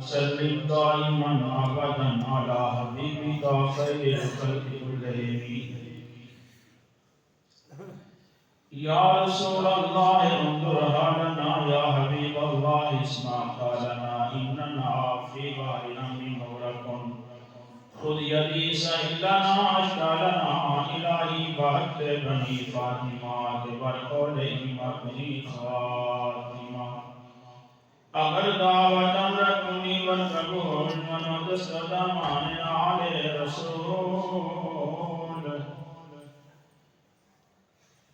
وسلم دائما ابدا على حبيبك خير الخلق كلهم يا رسول الله انظر حالنا يا حبيب الله اسمع قالنا اننا في غار من غرق خذ يدي سهل لنا اشكالنا الهي بحق بني فاطمه تبارك عليهم اپنی خاتمہ اگر دعوتم رکنی والقبول ونود صدامان آل رسول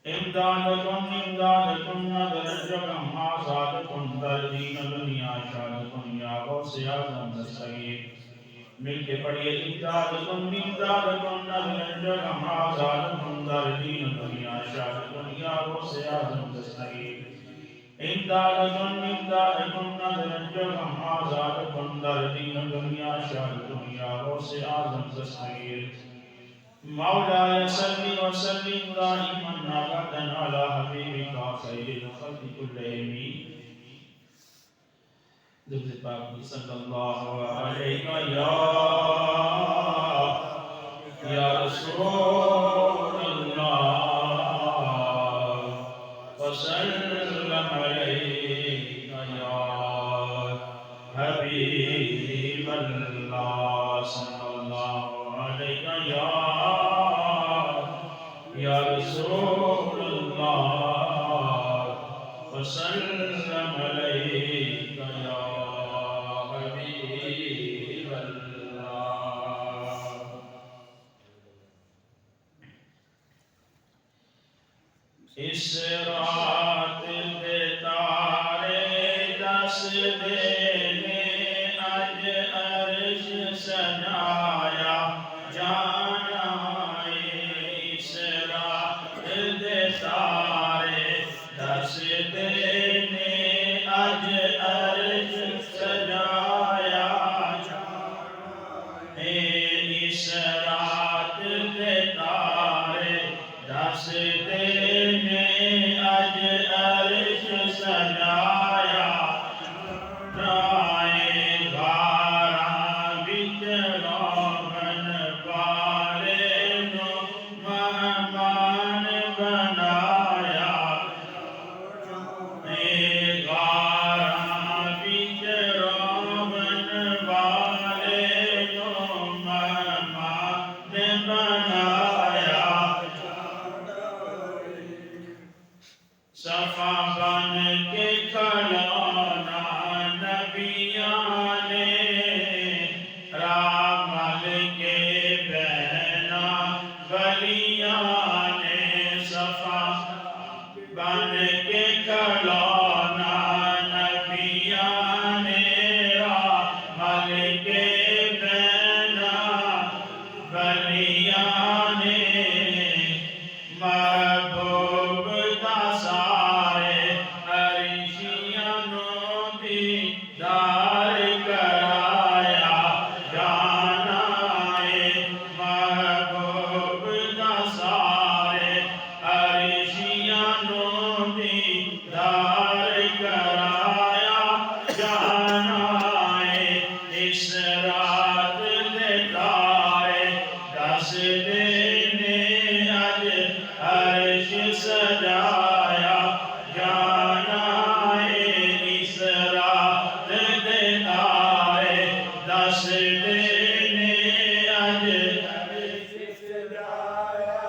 امدادکن ندرجکم آزادکن در دین دنیا شادکن یا غوث اعظم دستگیر مل کے پڑھئے امدادکن ندرجکم آزادکن در دین دنیا شادکن یا غوث اعظم دستگیر امدادکن ندرجکم آزادکن در دین دنیا شادکن یا غوث اعظم دستگیر مولاي صل وسلم دائما ابدا على حبيبك خير الخلق كلهم درود پاک صلی اللہ علیہ یا رسول اللہ وسلم علیک یا حبیب اللہ صلی اللہ علیہ یا رسول اللہ وسلم علیک یا حبیب اللہ اس رات پہ تارے دس دینے اج عرش سجایا جانا اس رات دے تارے دس دینے اج عرش سجایا جانا اس رات دے تارے دس دینے اج عرش سجایا رائے غاراں وچ روغن والے نو مہمان بنایا غاراں وچ روغن والے نو مہمان بنایا صفا بن کے کھڑونا نبیاں نے رامل کے بہنا ولیاں نے صفا بن کے کھڑونا نبیاں نے رامل کے بہنا ولیاں نے محبوب دا سارے عرشیاں نو دیدار کرایا جانا محبوب دا سارے عرشیاں نو دیدار کرایا جانا اس رات دے تارے دس دینے اج عرش سجایا جانا اس رات دے تارے دس دینے اج عرش سجایا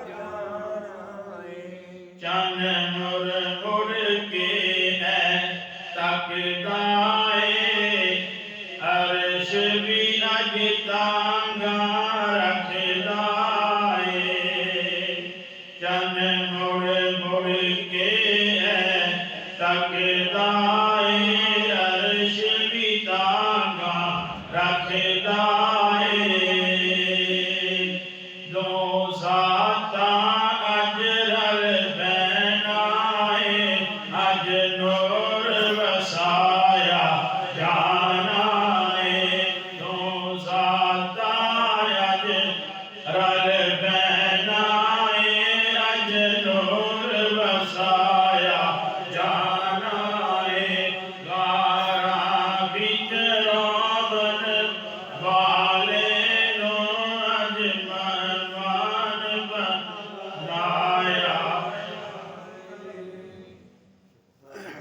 جانا چن نور اڑ کے ہے تکدا عرش بھی اج تانگا رکھدا چن مڑ مڑ کے ہے تکدا عرش بھی تانگا رکھدا دو ذاتاں اج رل بینا اج نور وسایا جانا دو ذاتاں اج رل بینا اج نور وسایا جانا غاراں وچ والے نو اج مہمان بنایا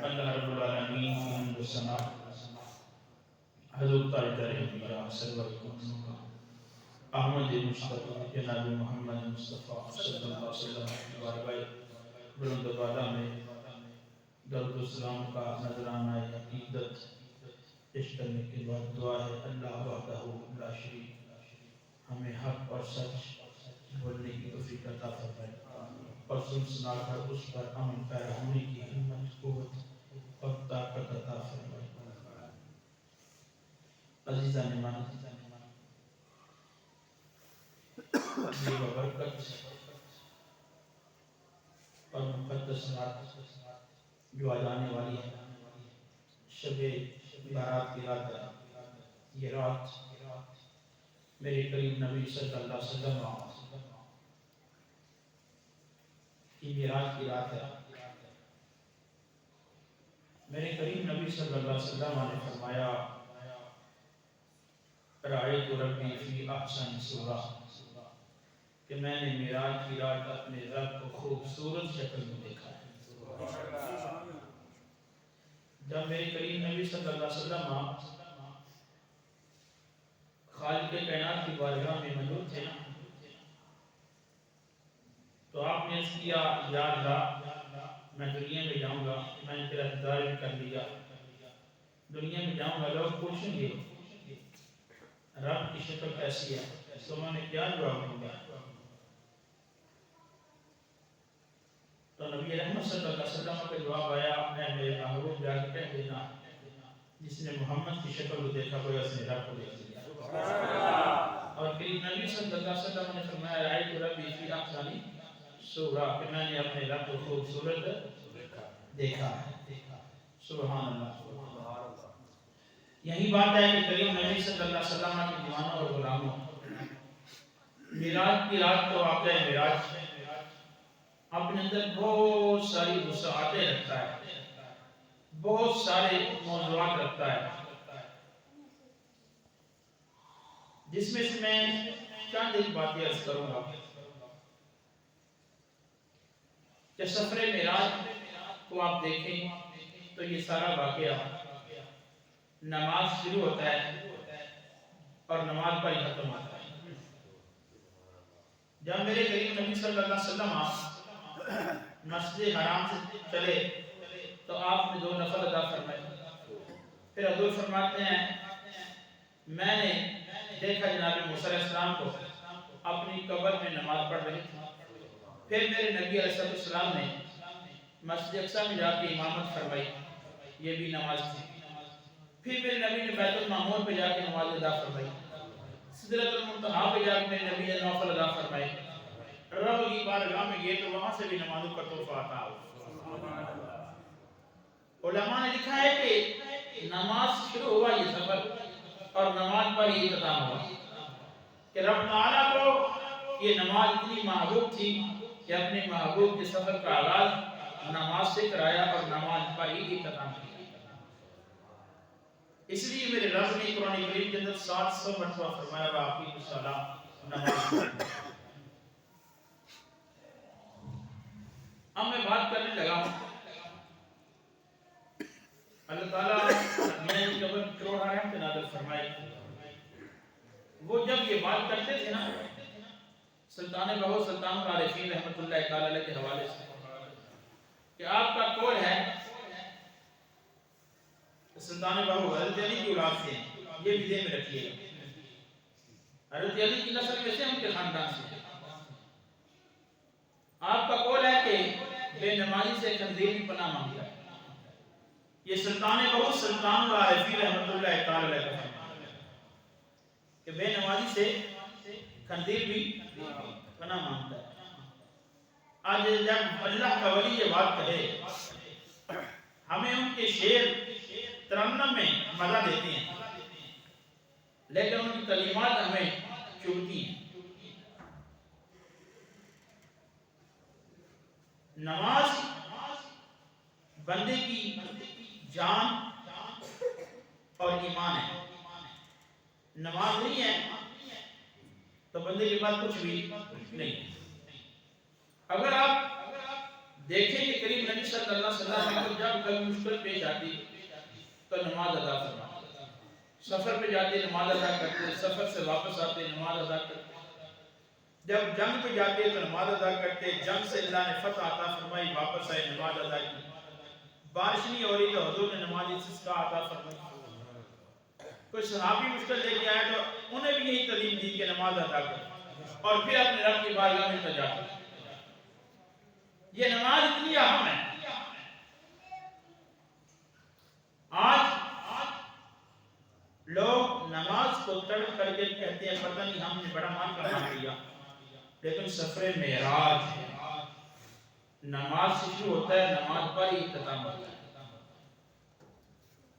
اللہ رب العالمین کی حمد و ثنا حضور تاجدار انبیاء سرور کونوں کا احمد مصطفیٰ جناب محمد مصطفیٰ صلی اللہ علیہ وسلم کی بارگاہ بلند بالا میں درود و سلام کا نذرانہ عقیدت پیش کرنے کے بعد دعا ہے اللہ وحدہ لا شریک ہمیں حق اور سچ بولنے کی توفیق عطا فرمائے اور سنا کر اس پر عمل پیرا ہونے کی ہمت قوت اور طاقت عطا فرمائے عزیزان ایمان یہ برکت اور مقدس رات جو آج آنے والی ہے شب بارات کی رات ہے یہ رات میرے قریب نبی صلی اللہ علیہ وسلم کی معراج کی رات ہے میرے قریب نبی صلی اللہ علیہ وسلم نے فرمایا رأیت ربی فی احسن صورہ کہ میں نے معراج کی رات اپنے رب کو خوبصورت شکل میں دیکھا ہے جب میرے قریب نبی صلی اللہ علیہ وسلم خالق کائنات کی بارگاہ میں موجود تھے نا تو آپ نے اس کیا یا اللہ میں دنیا میں جاؤں گا میں نے تیرا دیدار بھی کر لیا دنیا میں جاؤں گا لوگ پوچھیں گے رب کی شکل کیسی ہے تو میں نے کیا جواب دوں گا تو نبی رحمت صلی اللہ علیہ وسلم کا جواب آیا میں میرے محبوب جا کے کہہ دینا جس نے محمد کی شکل کو دیکھا وہ اس نے رب کو دیکھ لیا اور قریب نبی صلی اللہ علیہ وسلم نے فرمایا رأیت ربی فی احسن صورہ کہ میں نے اپنے رب کو خوبصورت دیکھا ہے سبحان اللہ یہی بات ہے کہ قریب نبی صلی اللہ علیہ وسلم کے دیوانوں اور غلاموں معراج کی رات کو واقعہ معراج اپنے اندر بہت ساری وسعتیں رکھتا ہے بہت سارے موضوعات رکھتا ہے جس میں سے میں چند ایک باتیں عرض کروں گا کہ سفر معراج کو آپ دیکھیں تو یہ سارا واقعہ نماز شروع ہوتا ہے اور نماز پر ہی ختم ہوتا ہے جب میرے قریب نبی صلی اللہ علیہ وسلم مسجد حرام سے چلے تو آپ نے 2 نفل ادا فرمائے پھر حضور فرماتے ہیں میں نے دیکھا جناب موسیٰ علیہ السلام کو اپنی قبر میں نماز پڑھ رہے تھے پھر میرے نبی علیہ السلام نے مسجد اقصی میں جا کے امامت فرمائی یہ بھی نماز تھی پھر میرے نبی نے بیت المعمور پہ جا کے نماز ادا فرمائی سدرۃ المنتہا پہ جا کے میرے نبی نے نوافل ادا فرمائے رب کی بارگاہ میں گئے تو وہاں سے بھی نمازوں کا تحفہ عطا ہوا علماء نے لکھا ہے کہ نماز شروع ہوا یہ سفر اور نماز پر ہی اختتام ہوا کہ رب تعالیٰ کو یہ نماز اتنی محبوب تھی کہ اپنے محبوب کے سفر کا آغاز نماز سے کرایا اور نماز پر ہی اختتام کیا اس لیے میرے رب نے قرآن کریم کے اندر 700 مرتبہ فرمایا واقعی الصلاۃ نماز اب میں بات کرنے لگا ہوں اللہ تعالیٰ میں کی قبر کروڑ رحمت نازل فرمائے وہ جب یہ بات کرتے تھے نا سلطان بہو سلطان العارفین رحمت اللہ تعالیٰ علیہ کے حوالے سے کہ آپ کا قول ہے سلطان بہو حضرت علی کی اولاد سے ہیں یہ بھی ذہن میں رکھیے حضرت علی کی نسل میں سے ان کے خاندان سے آپ کا قول ہے کہ بے نمازی سے خنزیر بھی پناہ مانگتا ہے یہ سلطان بہو سلطان العارفین رحمت اللہ تعالیٰ علیہ کا فرمان کہ بے نمازی سے خنزیر بھی پناہ مانگتا ہے آج جب اللہ کا ولی یہ بات کہے ہمیں ان کے شعر ترنم میں مزہ دیتے ہیں لیکن ان کی کلمات ہمیں چبھتی ہیں نماز بندے کی جان اور ایمان ہے نماز نہیں ہے تو بندے کے پاس کچھ بھی نہیں. اگر آپ دیکھیں کہ کریم نبی صلی اللہ علیہ وسلم کو جب کبھی مشکل پیش آتی تو نماز ادا فرماتے, سفر پہ جاتے نماز ادا کرتے, سفر سے واپس آتے نماز ادا کرتے, جب جنگ پہ جاتے تو نماز ادا کرتے, جنگ سے اللہ نے فتح عطا فرمائی واپس آئے نماز ادا کی, بارش نہیں ہو رہی تو حضور نے نماز استسقاء عطا فرمائی. کوئی صحابی مشکل لے کے آئے تو انہیں بھی یہی تعلیم دی کہ نماز ادا کرو اور پھر اپنے رب کی بارگاہ میں التجا کرو. یہ نماز اتنی اہم ہے. آج لوگ نماز کو ترک کر کے کہتے ہیں پتہ نہیں ہم نے بڑا مال کما لیا, لیکن سفر معراج ہے. نماز سے شروع ہوتا ہے, نماز پر ہی اختتام ہوتا ہے.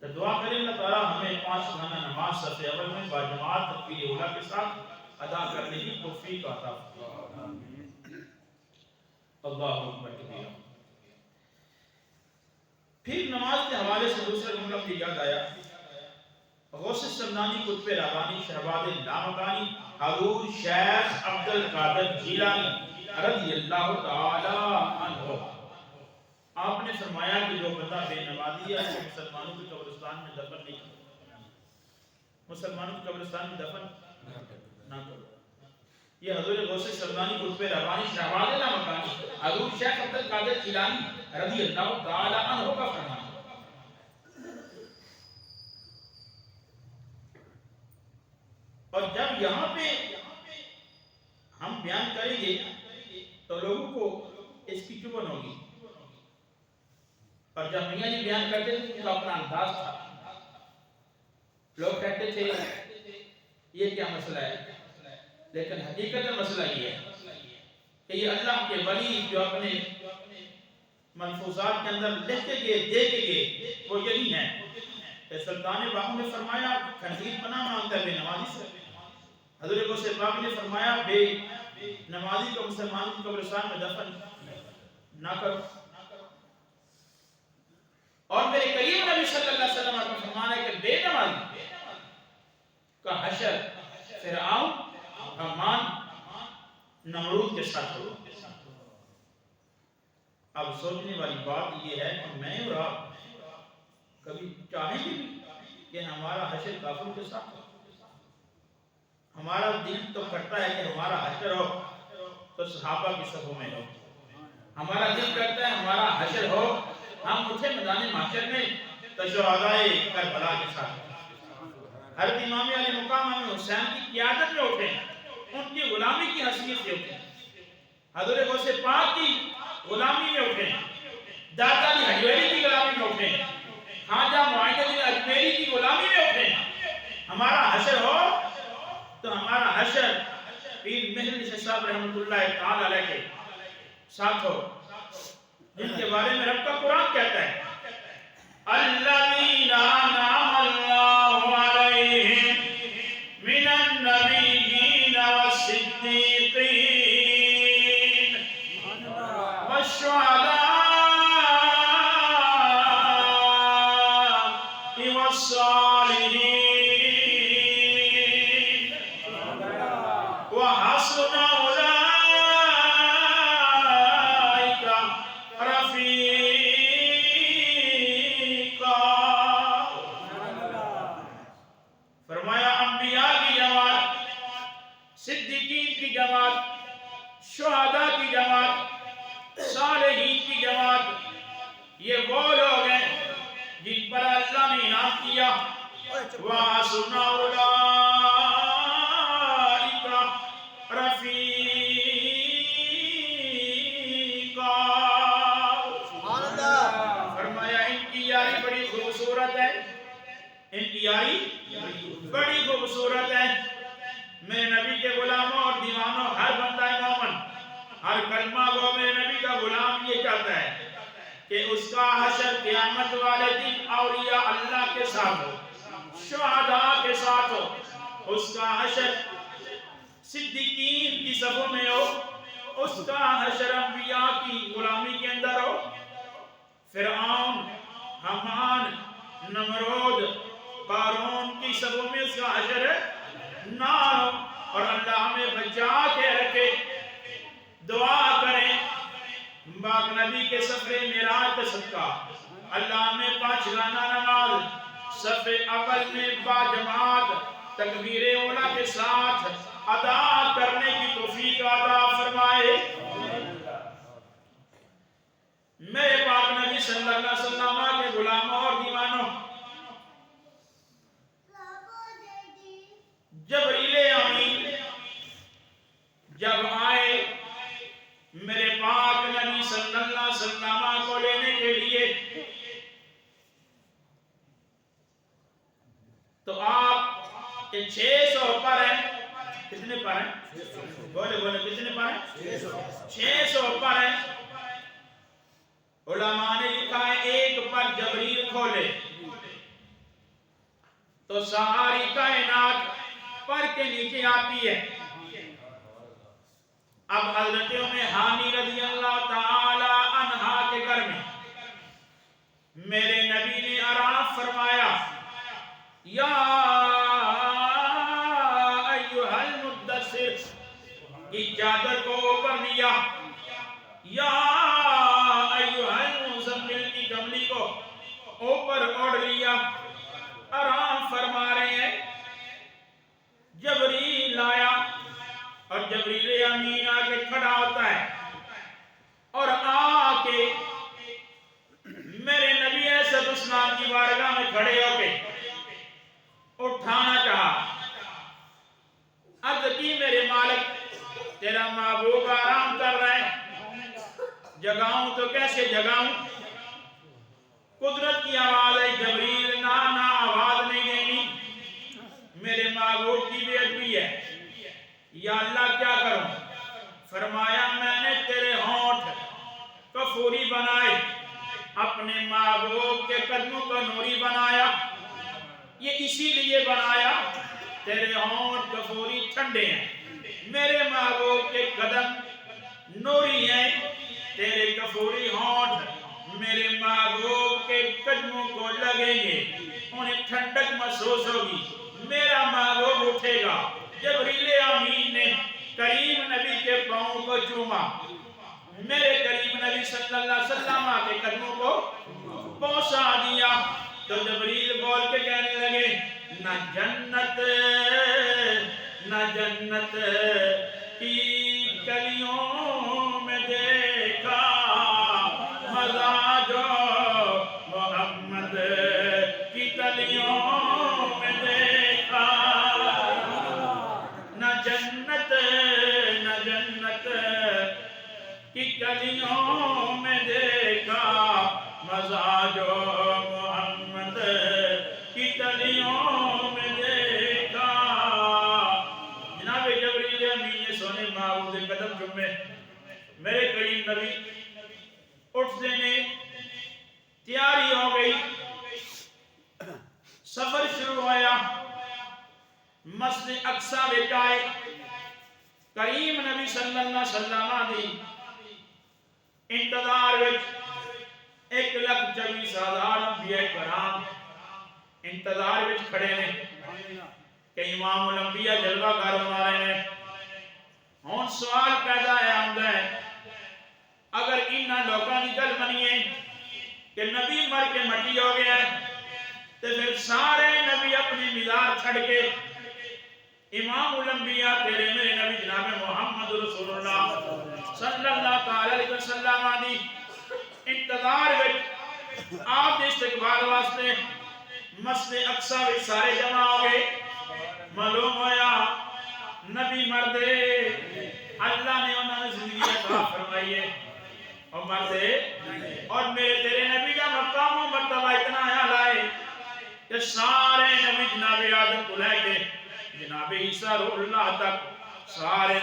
تو دعا کریں اللہ تعالیٰ ہمیں 5 گھنٹہ نماز صف اول میں باجماعت تکبیر اولیٰ کے ساتھ ادا کرنے کی توفیق عطا فرمائے. اللہ اکبر کبیرہ. پھر نماز کے حوالے سے دوسرا جملہ مجھے یاد آیا. غوث سمنانی قطب ربانی شہباز لامکانی حضور شیخ عبد القادر جیلانی رضی اللہ تعالی عنہ, آپ نے فرمایا کہ جو بندہ بے نمازی ہے وہ مسلمانوں کے قبرستان میں دفن نہیں کرو, مسلمانوں کے قبرستان میں دفن نہ کرو. یہ حضور غوث سمنانی قطب ربانی شہباز لامکانی حضور شیخ عبد القادر جیلانی رضی اللہ تعالی عنہ کا فرمان. اور جب یہاں پہ ہم بیان کریں گے تو لوگوں کو اس کی چبھن ہوگی, اور جب میاں جی بیان کرتے تھے تو اپنا انداز تھا. لوگ کہتے تھے یہ کیا مسئلہ ہے, لیکن حقیقت مسئلہ یہ ہے کہ یہ اللہ کے ولی جو اپنے ملفوظات کے اندر لکھتے گئے دیکھتے گئے وہ یہی ہیں کہ سلطان باہو نے فرمایا خنزیر پناہ مانگتا ہے بے نمازی سے. حضور غوث پاک نے فرمایا بے نمازی کو مسلمانوں کے قبرستان میں دفن نہ کرو. اور میرے کریم نبی صلی اللہ علیہ وسلم کا فرمان ہے کہ بے نمازی کا حشر فرعون, حامان, نمرود کے ساتھ ہو. اب سوچنے والی بات یہ ہے کہ میں اور آپ کبھی چاہیں گے کہ ہمارا حشر کافروں کے ساتھ ہو. ہمارا دل تو کرتا ہے کہ ہمارا حشر ہو تو صحابہ کی صفوں میں ہو. ہمارا دل کرتا ہے ہمارا حشر ہو ہم اٹھے میدان محشر میں تو شہدائے کربلا کے ساتھ حضرت امام علی مقام امام حسین کی قیادت میں اٹھے, ان کی غلامی کی حیثیت سے اٹھے, حضور غوث پاک کی غلامی میں اٹھے, داتا علی حجویری کی غلامی میں اٹھے, خواجہ معین الدین اجمیری کی غلامی میں اٹھے. ہمارا حشر ہو تو ہمارا حشر پیر مہر صاحب رحمۃ اللہ تعالی علیہ کے ساتھ ہو, جن کے بارے میں رب کا قرآن کہتا ہے الذین انعم اللہ علیہم من النبیین والصدیقین والشہداء والصالحین وحسن شہداء کی جماعت, صالحین کی جماعت, یہ وہ لوگ ہیں جن پر اللہ نے انعام کیا. وَحَسُنَ أُولَئِكَ رَفِيقًا. فرمایا ان کی یاری بڑی خوبصورت ہے, ان کی یاری بڑی خوبصورت ہے. میرے نبی کے غلاموں اور دیوانوں, ہر بندہ مومن, ہر کلمہ گو میرے نبی کا غلام یہ چاہتا ہے کہ اس کا حشر قیامت والے دن اولیاء اللہ کے ساتھ ہو, شہداء کے ساتھ ہو. اس کا حشر صدیقین کی صفوں میں ہو, اس کا حشر انبیاء کی غلامی کے اندر ہو. فرعون, حامان, نمرود, قارون کی صفوں میں اس کا حشر ہے نہ ہو اور اللہ ہمیں بچا کے رکھے. دعا کریں پاک نبی کے سفر معراج کا صدقہ اللہ ہمیں 5 گانا نماز صف اول میں با جماعت تکبیر اولا کے ساتھ ادا کرنے کی توفیق عطا فرمائے. میرے پاک نبی صلی اللہ علیہ وسلم کے غلاموں اور دیوانوں، جبریل امین جب آئے میرے پاک نبی صلی اللہ علیہ وسلم کو لینے کے لیے، تو آپ 600 پر ہیں. کتنے پر ہیں؟ بولے بولے کتنے پر ہیں؟ 600 پر ہیں. علماء نے لکھا ہے ایک پر جبریل کھولے تو ساری کائنات پر کے نیچے آتی ہے. اب حضرت ام ہانی رضی اللہ تعالی عنہا کے گھر میں میرے نبی نے آرام فرمایا، یا ایھا المدثر کی چادر کو اوپر لیا، یا ایھا المزمل کی کملی کو اوپر اوڑھ لیا. آرام فرما رہے ہیں. جبریل آیا اور جبریل امین آ کے کھڑا ہوتا ہے اور آ کے میرے نبی علیہ السلام کی بارگاہ میں کھڑے ہو کے اٹھانا چاہا. عرض کی میرے مالک تیرا محبوب آرام کر رہا ہے، جگاؤں تو کیسے جگاؤں؟ قدرت کی آواز ہے جبریل نا آواز نہیں دینی، میرے محبوب کی بے ادبی ہے. یا اللہ کیا کروں؟ فرمایا میں نے تیرے ہونٹ کفوری بنائے، اپنے محبوب کے قدموں کو نوری بنایا. یہ اسی لیے بنایا تیرے ہونٹ کفوری ٹھنڈے ہیں، میرے محبوب کے قدم نوری ہیں. تیرے کفوری ہونٹ میرے محبوب کے قدموں کو لگیں گے، انہیں ٹھنڈک محسوس ہوگی، میرا محبوب اٹھے گا. جبریل امین نے کریم نبی کے پاؤں کو چوما، میرے کریم نبی صلی اللہ علیہ وسلم کے قدموں کو پہنچا دیا. تو جبریل بول کے کہنے لگے، نہ جنت کی گلیوں میں دیکھا مزہ جو محمد کی گلیوں میں دیکھا. نہ جنت کی گلیوں میں دیکھا مزہ جو محمد کی گلیوں میں دیکھا. جناب جبریل امین نے سونے محبوب کے قدم چومے. میرے کریم نبی اٹھ دینے تیاری ہو گئی. سفر شروع ہوا. مسجد اقصی وچ آئے. کریم نبی صلی اللہ علیہ وسلم دی انتظار وچ 1,24,000 انبیاء کرام انتظار وچ کھڑے نے کہ امام الانبیاء جلوہ گر ہونا رہے ہیں. ہون سوال پیدا آندا ہے، اگر انہاں لوکاں دی گل منیے کہ نبی مر کے مٹی ہو گیا ہے تو پھر سارے نبی اپنی مزار چھڑ کے امام الانبیاء تیرے میرے نبی جناب محمد رسول اللہ صلی اللہ علیہ وسلم دی انتظار وچ آپ دے استقبال واسطے مسجد اقصی وچ سارے جمع ہو گئے. معلوم ہویا نبی مردے اللہ نے انہاں نے زندگی عطا فرمائی ہے اور مردے. اور میرے تیرے نبی کا مقام و مرتبہ اتنا اعلیٰ ہے کہ سارے نبی جناب آدم کو لے کے جناب عیسیٰ روح اللہ تک سارے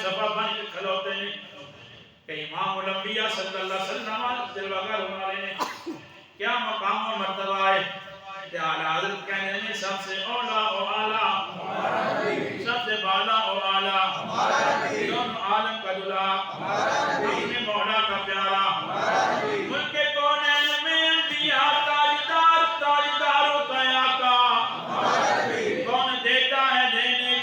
صفحہ بن کے کھلوتے ہیں کہ امام الانبیاء صلی اللہ علیہ وسلم جلوہ گر ہونے والے نے کیا مقام و مرتبہ ہے. اعلیٰ حضرت کہنے ہیں سب سے اولا و اعلیٰ، سب سے بالا و اعلیٰ، دونوں عالم کا دلہا، اپنے مولا کا پیارا، ملک کونین میں انبیاء تاجداروں کا آقا، کون دیتا ہے دینے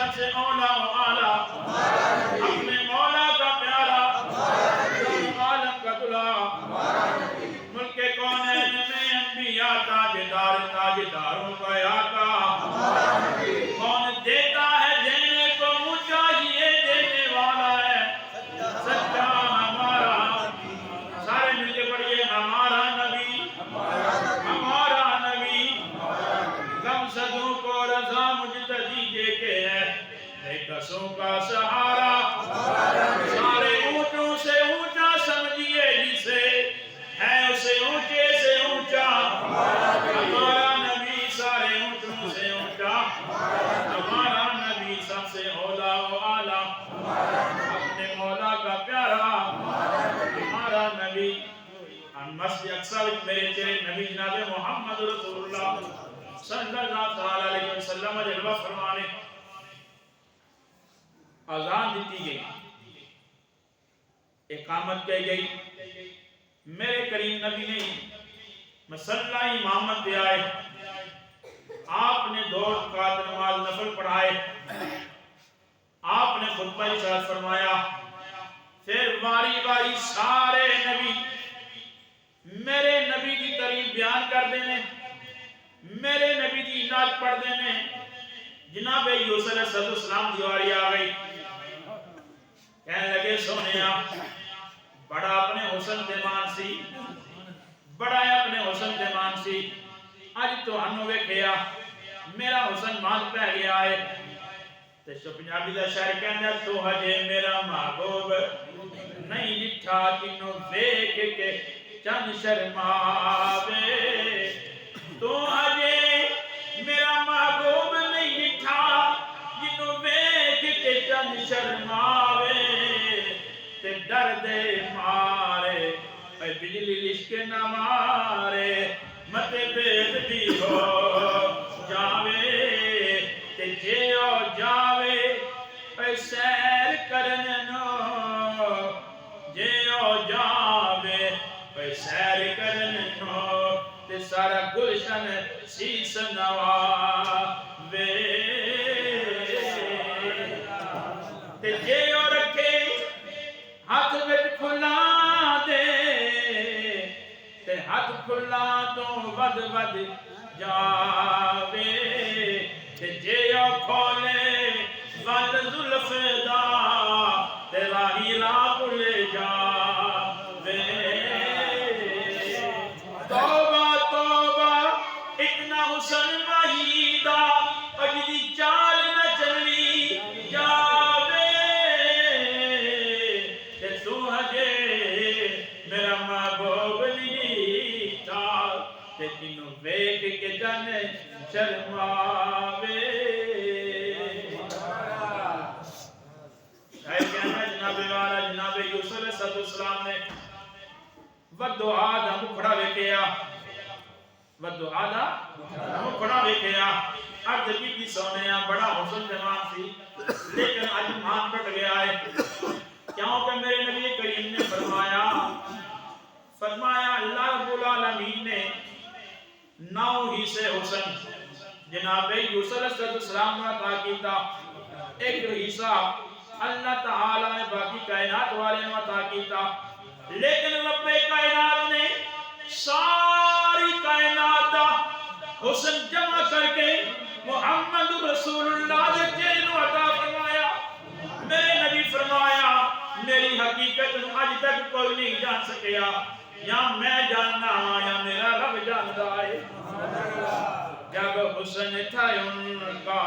سب سے اولا و اعلیٰ اپنے مولا کا پیارا عالم کا دلہا ملک کونین میں انبیاء تاجداروں کا آقا کون دیتا ہے دینے کو منہ چاہیے دینے والا ہے سچا ہمارا سارے مل کے پڑھیے ہمارا نبی غم زدوں کو رضا مجتدی دے کے ہے بے کسوں کا سہارا سارے اونچوں سے اونچا سمجھیے جسے ہے اسے اونچے سے اونچا ہمارا نبی سارے اونچوں سے اونچا ہمارا نبی سب سے اولا و اعلیٰ اپنے مولا کا پیارا ہمارا نبی مسجد اقصی میرے تیرے نبی جناب محمد رسول اللہ صلی اللہ تعالی علیہ وسلم جلوہ فرمانے اذان دیتی گئی اقامت کی گئی میرے کریم نبی نے مسلح امامت دے آئے آپ نے 2 رکعت نماز نفل پڑھائے آپ نے خطبہ ارشاد فرمایا پھر باری باری سارے نبی میرے نبی کی تعریف بیان کر دینے میرے نبی کی نعت پڑھ دینے جناب یوسف علیہ السلام دیواری آ گئی کہنے لگے سونیا بڑا اپنے حسن دیمان سی بڑا اپنے حسن دیمان سی آج تو ہنو ویکھیا میرا حسن مان پہ گیا ہے تے پنجابی دا شاعر کہندا تو ہجے میرا محبوب نہیں ڈٹھا کنوں ویکھ کے چند شرماوے تو ہجے میرا محبوب نہیں ڈٹھا کنوں ویکھ کے چند شرماوے تے ڈر دے مارے اے بجلی لشک نہ مارے متے بید بھی ہو جاوے تے جے او جاوے اے سیر کرن نو جے او جاوے اے سیر کرن نو تے سارا گلشن سیس نواوے تے جے او رکھے ہاتھ وچ کھلا دے تے ہاتھ کھلا تو ود ود جاوے تے جے او کھولے ود زلف دا تے راہی راہ بھول جاوے توبہ توبہ اتنا حسن ماہی دا اجدی چال نہ چلی جاوے تے تو ہجے میرا محبوب نہیں تھا تے تینوں ویکھ کے جانے شرماوے شاید کہنا جناب والا جناب یوسف علیہ السلام نے ودعا دا مکھڑا ویکھیا ودعا دا مکھڑا ویکھیا عرض کی سونیا بڑا حسن جوان سی لیکن اج مان ٹٹ گیا ہے کیونکہ میرے نبی کریم نے فرمایا اللہ رب العالمین نے 9 حصے حسن جناب یوسف علیہ السلام نے عطا کیتا ایک حصہ اللہ تعالی نے باقی کائنات والے نے عطا کیتا لیکن رب کائنات نے ساری کائنات دا حسن جمع کر کے محمد رسول اللہ کے چہرے کو عطا فرمایا میرے نبی فرمایا میری حقیقت آج تک کوئی نہیں جان سکیا یا میں جاننا یا میرا رب جانتا ہے جب حسن تھا ان کا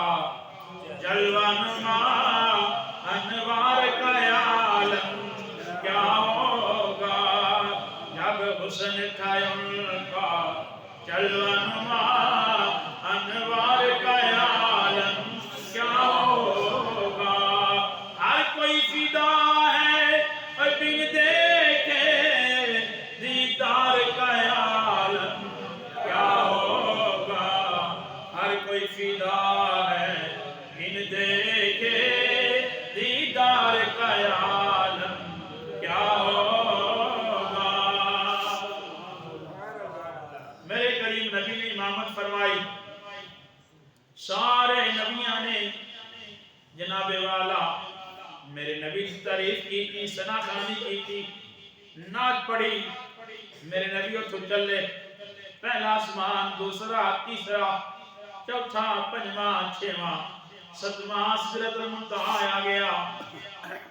جلوہ نما انوار کا عالم کیا ہوگا جب حسن تھا ان کا جلوہ نما انوار کا عالم کیا ہوگا ہر کوئی فدا ہے بن دیکھے دیدار کا عالم کیا ہوگا ہر کوئی فدا ہے بن دیکھے دیدار کا عالم کیا ہوگا میرے کریم نبی نے امامت فرمائی سارے نبیوں نے جناب والا میرے نبی کی تعریف کی تھی، ثنا خوانی کی تھی، نعت پڑھی، میرے نبی اتھو چلے، پہلا آسمان، دوسرا، تیسرا، چوتھا، پنجواں، چھواں، ستواں سدرۃ المنتہا آ گیا۔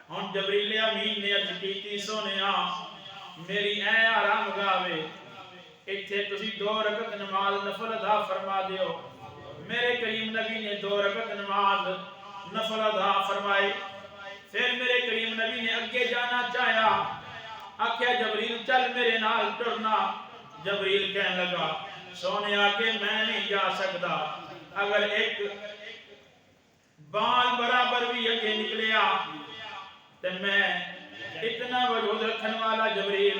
ہن جبریل امین نے عرض کی تھی سونیا میری اے آرام گاوے اتھے تسی 2 رکعت نماز نفل ادا فرما دیو۔ میرے کریم نبی نے 2 رکعت نماز نفل ادا فرمائے۔ پھر میرے کریم نبی نے اگے جانا چاہیا، آکھیا جبریل چل میرے نال ٹرنا۔ جبریل کہنے لگا سونے آگے میں نہیں جا سکتا، اگر ایک بال برابر بھی اگے نکلیا تو میں اتنا وجود رکھن والا جبریل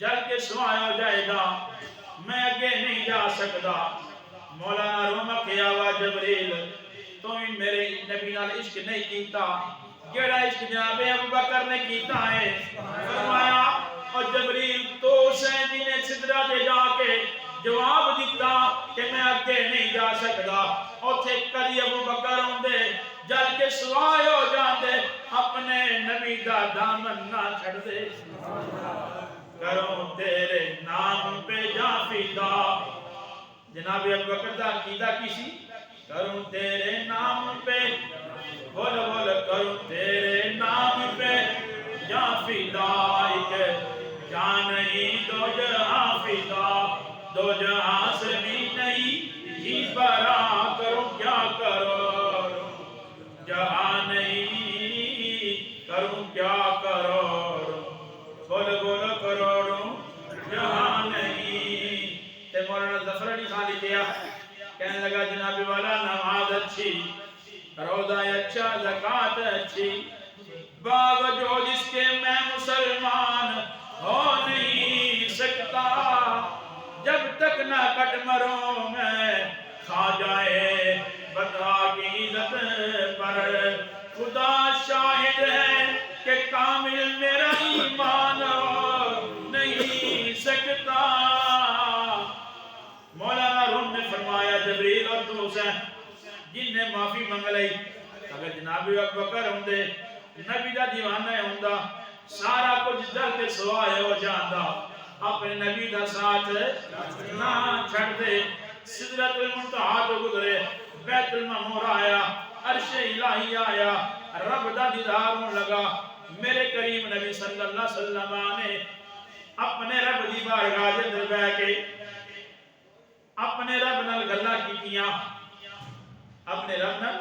جل کے سوایا ہو جائے گا، میں اگے نہیں جا سکتا۔ مولانا روم کیا ہوا جبریل تو میرے نبی نال عشق نہیں کیتا، جڑا عشق جناب ابو بکر نے کیتا ہے۔ فرمایا اور جبریل تو حسین جی نے سدرہ دے جا کے جواب دیتا کہ میں اگے نہیں جا سکتا، اوتھے کدی ابو بکر ہوندے جل کے سوائے ہو جاندے، اپنے نبی دا دامن نہ چھڑ دے۔ کروں تیرے نام پہ جا فدا، جناب ابو بکر دا عقیدہ کسی کروں تیرے نام پہ، بول بول کروں تیرے نام پہ جا فدا، ایک جان نہیں دو جہاں فدا، 2 جہاں سے بھی نہیں ہی برا، کروں کیا کرو جہاں نہیں کروں کیا کرو، بول بول کروڑوں جہاں نہیں۔ تے مولانا ظفر علی خان لکھیا کہنے لگا جناب والا نماز اچھی، روزہ اچھا، زکوٰۃ اچھی، باوجود اس کے میں مسلمان ہو نہیں سکتا، جب تک نہ کٹ مروں میں کھا جائے بتا کی عزت پر، خدا شاہد ہے کہ کامل میرا ایمان ہو نہیں سکتا۔ مولانا روم نے فرمایا جبریل اور تو حسین جن نے معافی منگ لئی، اگر جناب ابو بکر ہوندے نبی دا دیوانہ ہوندا سارا کچھ در کے سوائے ہو جاندا، اپنے نبی دا ساتھ نہ چھڑ دے۔ سدرۃ المنتہا تو گزرے، بیت المعمور آیا، عرش الہی آیا، رب دا دیدار ہون لگا۔ میرے کریم نبی صلی اللہ علیہ وسلم نے اپنے رب دی بارگاہ دے اندر بیٹھ کے اپنے رب نال گلاں کیتیاں، اپنے رب نال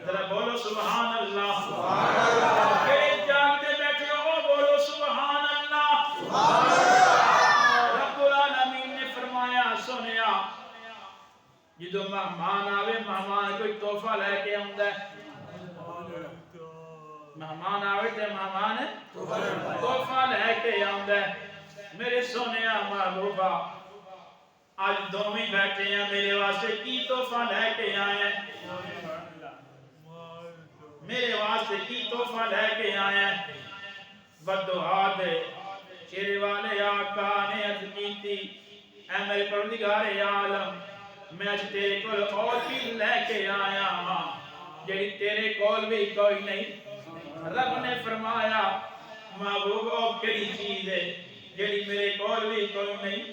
ذرا بولو سبحان اللہ، سبحان اللہ، کہ جاگتے بیٹھے ہو بولو سبحان اللہ، سبحان اللہ۔ رب العالمین نے فرمایا سونیا جدو مہمان آوے مہمان کوئی تحفہ لے کے آندا ہے، مہمان آوے تے مہمان تحفہ لے کے آندا ہے۔ میرے سونیا محبوبہ آج دومی بیٹھے ہیں میرے واسطے کی تحفہ لے کے آئے ہیں، میرے واسطے کی تحفہ لے کے آئے ہیں۔ بددعا دے چہرے والے آقا نے عرض کی تھی اے میرے پروردگار عالم میں آج تیرے کول اور چیز لے کے آیا ہاں جڑی تیرے کول بھی کوئی نہیں۔ رب نے فرمایا محبوب او کیڑی چیز ہے جڑی میرے کول بھی کوئی نہیں؟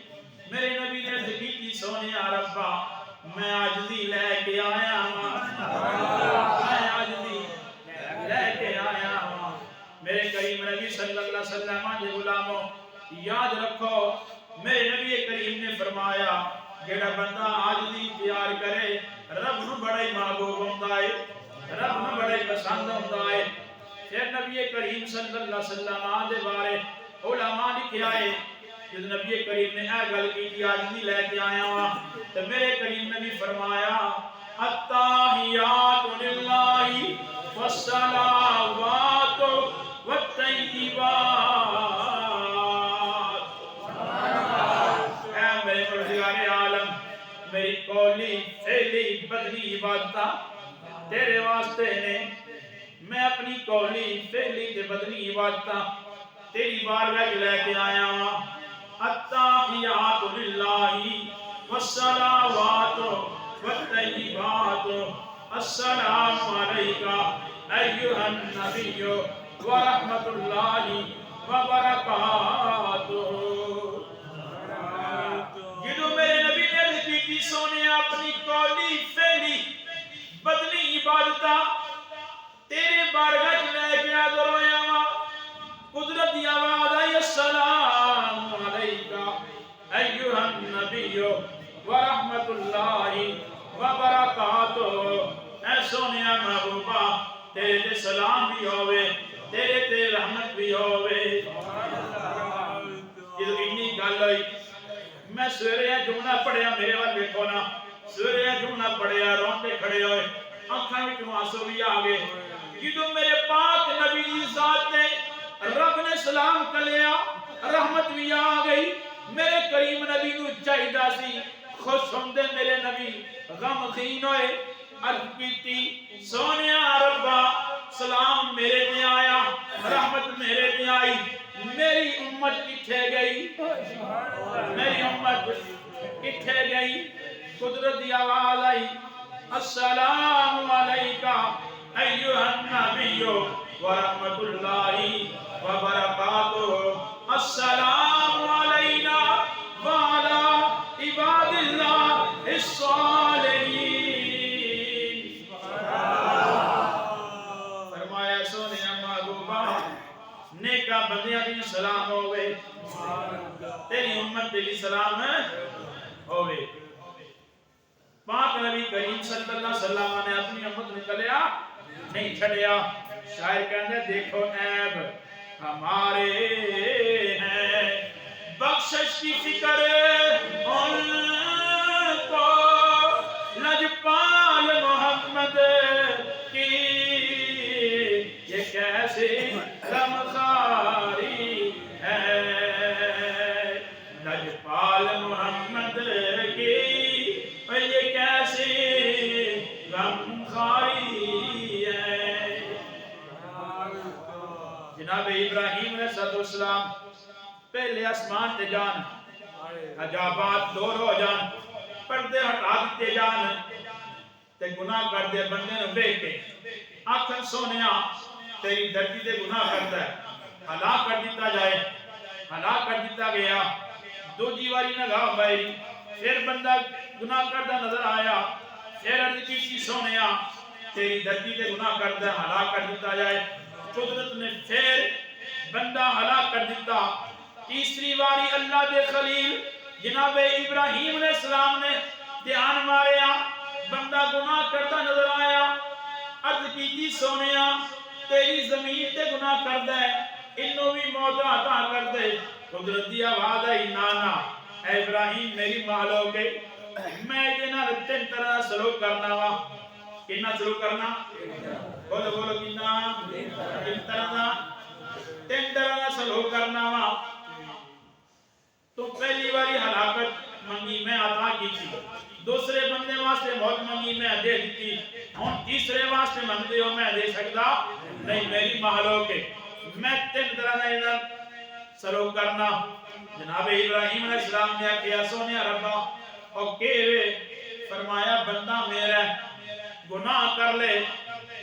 میرے نبی نے عرض کی تھی سونیا ربا میں عاجزی لے کے آیا ہاں، میں عاجزی لے کے آیا ہاں۔ میرے کریم نبی صلی اللہ علیہ وسلم کے غلاموں یاد رکھو میرے نبی کریم نے فرمایا جڑا بندہ عاجزی اختیار کرے رب نو بڑا ہی محبوب ہوندا ہے، رب نو بڑا ہی پسند ہوندا ہے۔ پھر نبی کریم صلی اللہ علیہ وسلم دے بارے علماء لکھیا ہے جس نبی کریم نے اے گل کی عاجزی لے کے آیا ہاں تو میرے کریم نبی فرمایا التحیات للہ والصلوات والطیبات، اے میرے پروردگار عالم میری قولی فعلی بدنی عبادتاں تیرے واسطے نے، میں اپنی قولی فعلی تے بدنی عبادتاں تیری بارگاہ لے کے آیا ہوں۔ التحیات للہ والصلوات والطیبات، السلام علیکہ ایھا النبی ورحمۃ اللہ وبرکاتہ۔ جدو میرے نبی نے عرض کی سونے اپنی قولی فعلی بدنی عبادتہ تیرے بارگاہ لے کے حاضر ہویا وا، قدرت دی آواز آئی السلام علیکہ ایھا النبی ورحمۃ اللہ وبرکاتہ۔ اے سونیا محبوبہ تیرے تے سلام بھی ہوئے، تیرے تے رحمت بھی ہوئے۔ جدو اتنی گل ہوئی میں سویرے جملہ پڑھیا، میرے وال دیکھو نا، سویرے جملہ پڑھیا روندے کھڑے ہوئے، آنکھاں وچوں آنسو بھی آ گئے۔ جدو میرے پاک نبی دی ذات نے رب نے سلام کلیا، رحمت بھی آ گئی۔ میرے کریم نبی نو چاہیدا سی خوش ہوندے میرے نبی غمگین ہوئے، عرض کیتی سونیا ربا سلام میرے تے آیا، رحمت میرے تے آئی، میری امت کتھے گئی، میری امت کتھے گئی؟ قدرت دی آواز آئی السلام علیکہ ایھا النبی ورحمۃ اللہ وبرکاتہ۔ السلام علینا وعلی عباد اللہ الصالحین۔ فرمایا سونے محبوبہ نیکا بندیاں دی سلام ہوئے، تیری امت دی سلام ہوئے۔ پاک نبی کریم صلی اللہ علیہ وسلم نے اپنی امت نکلیا نہیں چھڑیا۔ شاعر کہندے دیکھو عیب ہمارے ہیں، بخشش کی فکر ان کو، لجپال محمد کی یہ کیسے غمخواری ہے، لجپال محمد کی یہ کیسے غمخواری ہے۔ جناب ابراہیم علیہ السلام پہلے آسمان تے جان، حجابات دور ہو جان، پردے ہٹا دیتے جان، تے گناہ کر دے بندے نو دیکھ کے آکھن سونیا تیری دھرتی تے گناہ کرتا ہے، ہلاک کر دیتا جائے، ہلاک کر دیتا گیا۔ دوجی واری نگاہ بائری، پھر بندہ گناہ کردہ نظر آیا، پھر عرض کی سونیا تیری دھرتی تے گناہ کردہ ہلاک کر دیتا جائے۔ قدرت نے پھر بندہ ہلاک کر دیتا۔ تیسری واری اللہ دے خلیل جناب ابراہیم علیہ السلام نے دھیان ماریا، بندہ گناہ کرتا نظر آیا، عرض کی سونیا تیری زمین تے گناہ کردہ ہے، انہوں بھی موت عطا کر دے۔ قدرت دی آواز آئی نانا اے ابراہیم میری مالو کے میں جنہاں تین طرح سلوک کرنا وا، کنا سلوک کرنا؟ بولو بولو کنا؟ تین طرح سلوک کرنا وا۔ تو پہلی باری ہلاکت منگی میں عطا کی تھی، دوسرے بندے واسطے موت منگی میں دے دیتی، اور تیسرے واسطے مندے ہو میں دے سکتا نہیں، میری محلو کے میں تین طرح سلوک کرنا۔ جناب ابراہیم علیہ السلام نے کیا سونیا ربا اور کہے فرمایا بندہ میرا گناہ کر لے،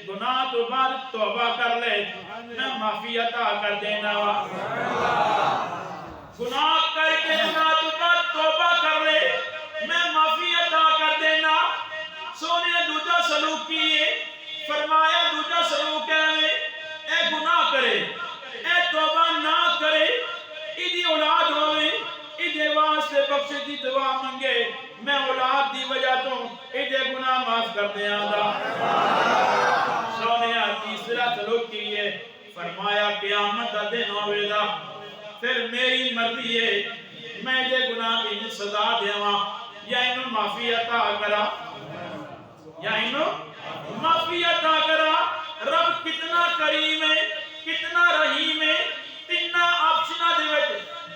گناہ تو بعد توبہ کر لے، میں معافی عطا کر دینا۔ گناہ کر کے گناہ تو بعد توبہ کر لے، میں معافی عطا کر دینا۔ سونے دوجہ سلوک کیے، فرمایا دوجہ سلوک ہے اے گناہ کرے، اے توبہ نہ کرے، ایدی اولاد ہوئے، ایدے واسطے بخش دی دعا منگے، میں اولاد دی وجہ تو ایدے گناہ معاف کر دے آدھا۔ سونے تیسرا سلوک کیے، فرمایا قیامت دا دن ہوئے دا، پھر میری مرضی ہے میں دے گناہ کی سزا دیواں یا انہوں معافی عطا کرا، یا انہوں معافی عطا کرا۔ رب کتنا کریم ہے، کتنا رحیم ہے، تینہ آپشنہ دے وچ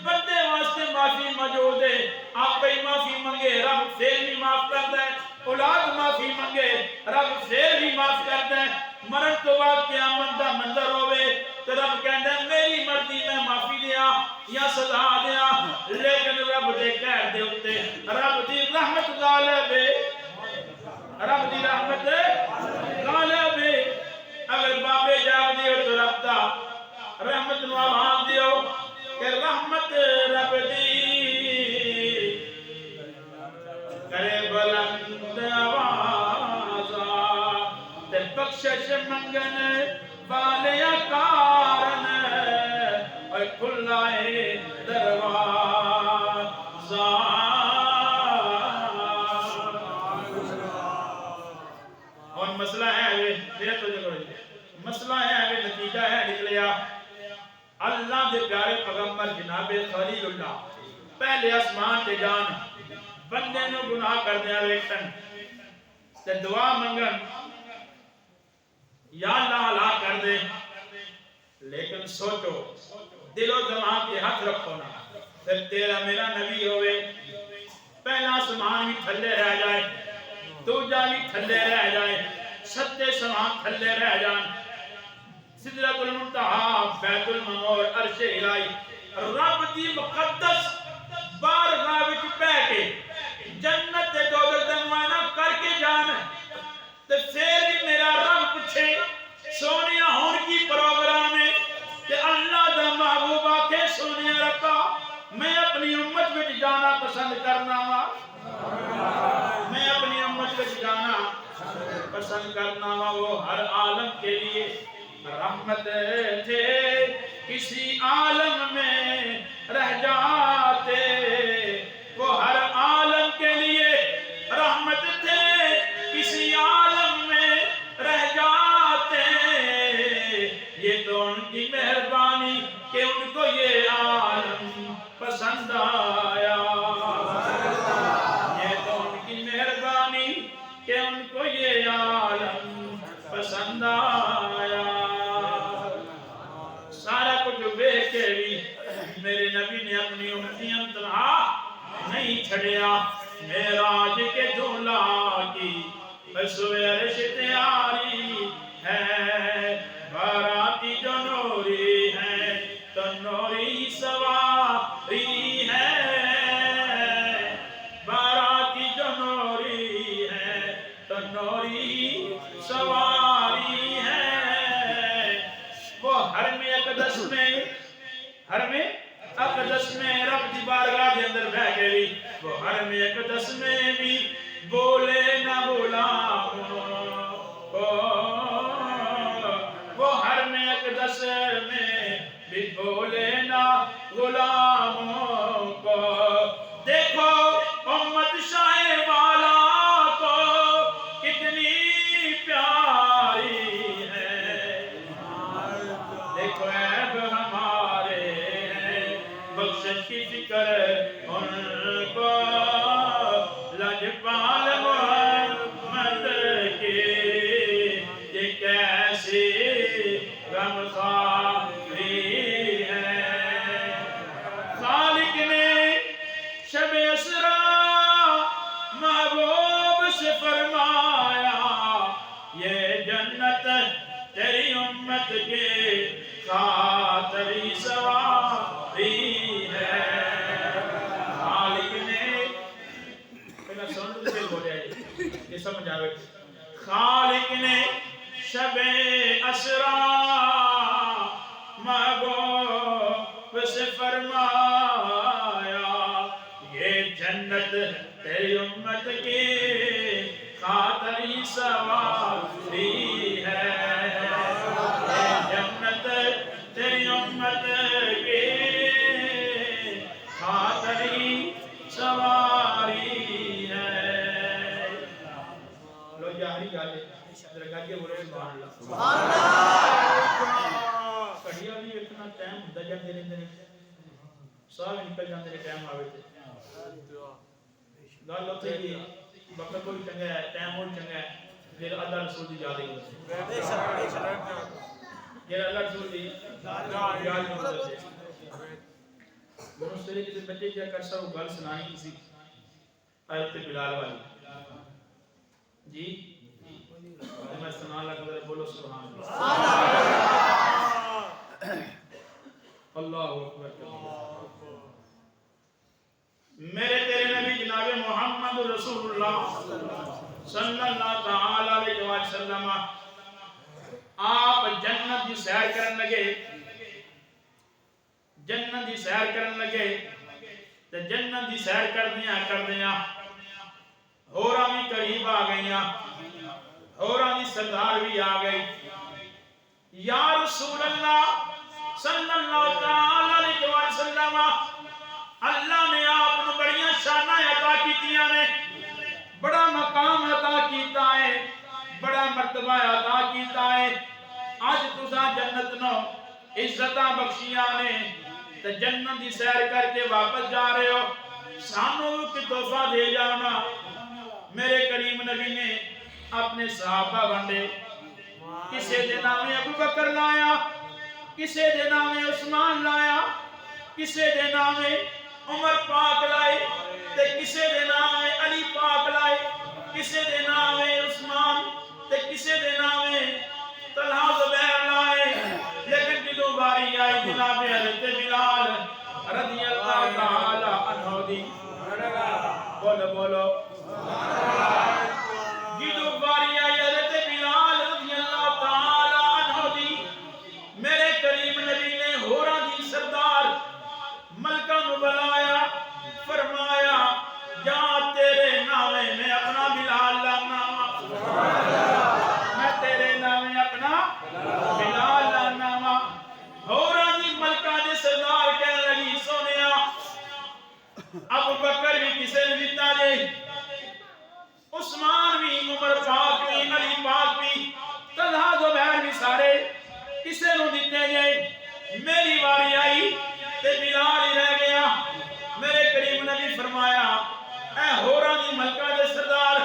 بندے واسطے معافی موجود ہے۔ آپ کئی معافی منگے رب پھر بھی معاف کرتا ہے، اولاد معافی منگے رب پھر بھی معاف کرتا ہے۔ مرن تو بعد قیامت دا منظر ہوئے تو رب کہتا ہے میری مرضی میں معافی دیا یا سزا دیا، لیکن رب دے کہہ دے ہوتے رب دی رحمت غالب ہے، رب دی رحمت رحمت نو آواز دیو کہ رحمت رب دی کرے بلند آوازا تے بخشش منگن والے کارن اور کھلائے دروازہ اور مسئلہ ہے میرے تو جو مسئلہ ہے نتیجہ ہے نکلیا اللہ دے پیارے پیغمبر جناب خلیل اللہ پہلے آسمان تے جان بندے نو گناہ کر دیا ویکھن تے دعا منگن یا اللہ ہلاک کر دے لیکن سوچو دل و دماغ کے ہاتھ رکھو نا پھر تیرا میرا نبی ہوئے پہلا آسمان بھی تھلے رہ جائے دوجا بھی تھلے رہ جائے ستے سمان تھلے رہ جان سدرۃ المنتہا بیت المعمور عرش الہی رب دی مقدس بارگاہ وچ بیٹھ کے جنت دے دوزخ دا معائنہ کر کے جان تے پھر بھی میرا رب پوچھے سونیا ہون کی پروگرام ہے کہ اللہ دا محبوب آکے سونیا ربا میں اپنی امت وچ جانا پسند کرنا وا میں اپنی امت وچ جانا پسند کرنا وا وہ ہر عالم کے لیے رحمت تھے کسی عالم میں رہ جاتے وہ ہر عالم کے لیے رحمت تھے کسی عالم میں رہ جاتے یہ تو ان کی مہربانی کہ ان کو یہ عالم پسند آیا یہ تو ان کی مہربانی کہ ان کو یہ عالم پسند آیا سارا کچھ دیکھ کے بھی میرے نبی نے اپنی امتیاں تنہا نہیں چھڑیا معراج کے دھولا کی بسوے عرش تیاری ہے باراتی جو نوری ہے تو نوری سواری ہے باراتی جو نوری ہے تو نوری سواری ہے وہ حرم اقدس میں رب دی بارگاہ دے اندر بہ گئی وہ حرم اقدس میں بھی بولے نہ غلام وہ حرم اقدس میں بھی بولے نہ غلاموں کو دیکھو امت شاہ والا کو کتنی پیاری ہے دیکھو عیب ہمارے ہیں بخشش کی فکر ان کو لجپال محمد کی یہ کیسی غمخواری ہے خالق نے شب اسرا محبوب سے فرمایا یہ جنت تیری امت کے خاطری سواری ہے خالق نے پہلا سنت سے بولے یہ سمجھ آوے خالق نے شب اسرا محبوب سے فرمایا یہ جنت تیری امت کی خاطری سواری ہے یہ جنت تیری امت کی خاطری سواری ہے لو جاہری گالے درگاہیے بولے سبحان اللہ کڑھیا بھی اتنا ٹائم ہوتا جاندے رہندے نے سال نکل جاندے نے ٹائم آوے تے گل اوتھے ہی وقت کوئی چنگا ہے ٹائم اور چنگا ہے پھر اللہ رسول دی یاد کرو یہ اللہ رسول دی یاد کرو میں اس طرح کے بچے کیا کر سا وہ گل سنانی کسی آیت بلال والی جی میں سنا لگا بولو سبحان اللہ اللہ اکبر میرے تیرے نبی جناب محمد رسول اللہ صلی اللہ تعالی علیہ وسلم آپ جنت کی سیر کرنے لگے جنت دی سیر کرن لگے تے جنت دی سیر کردیاں ہوراں بھی قریب آ گئیاں ہوراں دی سردار بھی آ گئی یا رسول اللہ صلی اللہ تعالی علیہ وسلم اللہ نے آپ کو بڑیاں شاناں عطا کیتیاں نے بڑا مقام عطا کیتا ہے بڑا مرتبہ عطا کیتا ہے اج تساں جنت نو عزتاں بخشیاں نے تے جنت دی سیر کر کے واپس جا رہے ہو سانوں کی تحفہ دے جانا میرے کریم نبی نے اپنے صحابہ ونڈے کسے دے نامے ابو بکر لایا کسے دے نامے عثمان لایا کسے دے نامے عمر پاک لائے تے کسے دے نامے علی پاک لائے کسے دے نامے عثمان تے کسے دے نامے طلحہ زبیر لائے لیکن جدو باری آئی جناب حضرت بلال رضی اللہ تعالی عنہ دی بولو بولو جدو باری آئی حضرت بلال رضی اللہ تعالی عنہ دی میرے کریم نبی نے ہورا دی سردار ملکہ نو بلایا فرمایا جا تیرے نامے میں اپنا بلال لانا میں تیرے نامے اپنا بلال لانا ہورا دی ملکہ دے سردار کہنے لگی سونیا ابو بکر بھی کسے نے دیتا جے عثمان بھی عمر پاک بھی علی پاک بھی طلحہ زبیر بھی سارے کسے نو دیتے جے میری واری آئی تے بلال ہی رہ گیا میرے کریم نبی فرمایا اے ہورا دی ملکہ دے سردار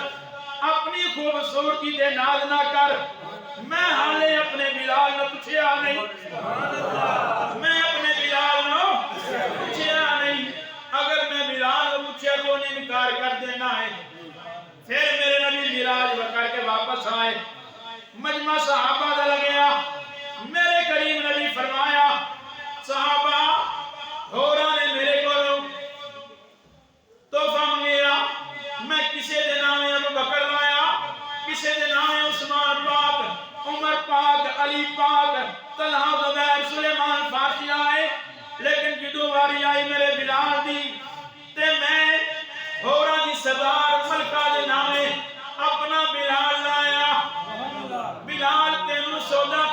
اپنی خوبصورتی دے ناز نہ کر میں حالے اپنے بلال نو پوچھیا نہیں میں اپنے بلال نو پوچھیا نہیں اگر میں بلال نو پوچھیا تو انہیں انکار کر دینا ہے پھر میرے نبی معراج کر کے واپس آئے مجمع صحابہ دا لگیا میرے کریم نبی فرمایا صحابہ ہورا نے میرے کو تحفہ منگیا میں کسے دے نامے ابو بکر لایا کسے دے نامے عثمان پاک عمر پاک علی پاک طلحہ زبیر سلیمان فارسی آئے لیکن جدو واری آئی میرے بلال دی تے میں ہورا دی سردار ملکہ دے نامے اپنا بلال لایا بلال تینوں سودا